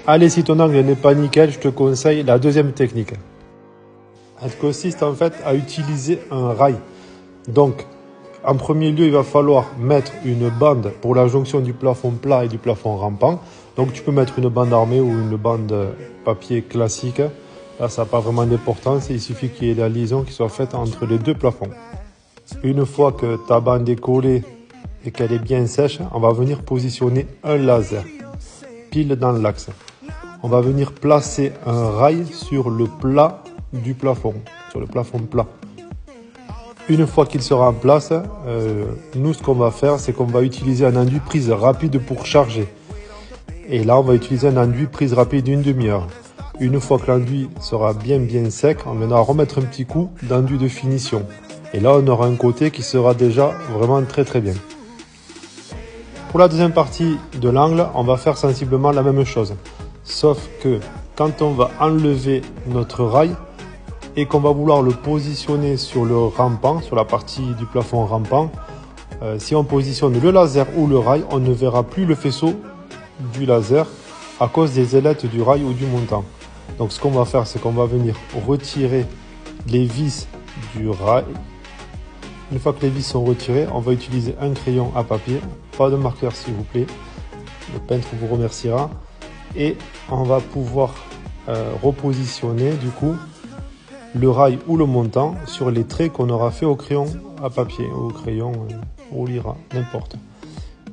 Allez, si ton angle n'est pas nickel, je te conseille la deuxième technique. Elle consiste en fait à utiliser un rail. Donc, en premier lieu, il va falloir mettre une bande pour la jonction du plafond plat et du plafond rampant. Donc, tu peux mettre une bande armée ou une bande papier classique. Là, ça n'a pas vraiment d'importance. Il suffit qu'il y ait la liaison qui soit faite entre les deux plafonds. Une fois que ta bande est collée et qu'elle est bien sèche, on va venir positionner un laser pile dans l'axe. On va venir placer un rail sur le plat du plafond, sur le plafond plat. Une fois qu'il sera en place, nous ce qu'on va faire, c'est qu'on va utiliser un enduit prise rapide pour charger. Et là, on va utiliser un enduit prise rapide d'une demi-heure. Une fois que l'enduit sera bien sec, on viendra remettre un petit coup d'enduit de finition. Et là, on aura un côté qui sera déjà vraiment très bien. Pour la deuxième partie de l'angle, on va faire sensiblement la même chose. Sauf que quand on va enlever notre rail et qu'on va vouloir le positionner sur le rampant, sur la partie du plafond rampant, si on positionne le laser ou le rail, on ne verra plus le faisceau du laser à cause des ailettes du rail ou du montant. Donc ce qu'on va faire, c'est qu'on va venir retirer les vis du rail. Une fois que les vis sont retirées, on va utiliser un crayon à papier, pas de marqueur s'il vous plaît, le peintre vous remerciera, et on va pouvoir repositionner du coup le rail ou le montant sur les traits qu'on aura fait au crayon à papier, au crayon au lira, n'importe.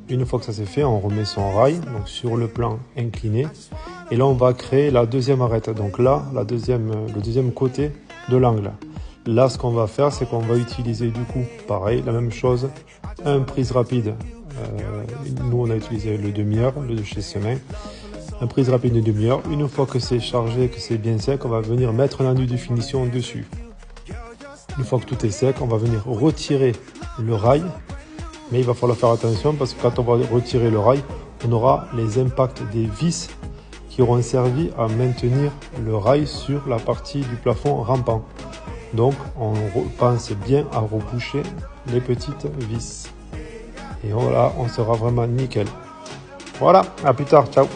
Une fois que ça c'est fait, on remet son rail donc sur le plan incliné, et là on va créer la deuxième arête, donc là le deuxième côté de l'angle. Là, ce qu'on va faire, c'est qu'on va utiliser du coup, pareil, la même chose, un prise rapide. Nous, on a utilisé le demi-heure, le de chez Semin. Un prise rapide de demi-heure. Une fois que c'est chargé, que c'est bien sec, on va venir mettre l'enduit de finition dessus. Une fois que tout est sec, on va venir retirer le rail. Mais il va falloir faire attention parce que quand on va retirer le rail, on aura les impacts des vis qui auront servi à maintenir le rail sur la partie du plafond rampant. Donc, on pense bien à reboucher les petites vis. Et voilà, on sera vraiment nickel. Voilà, à plus tard, ciao.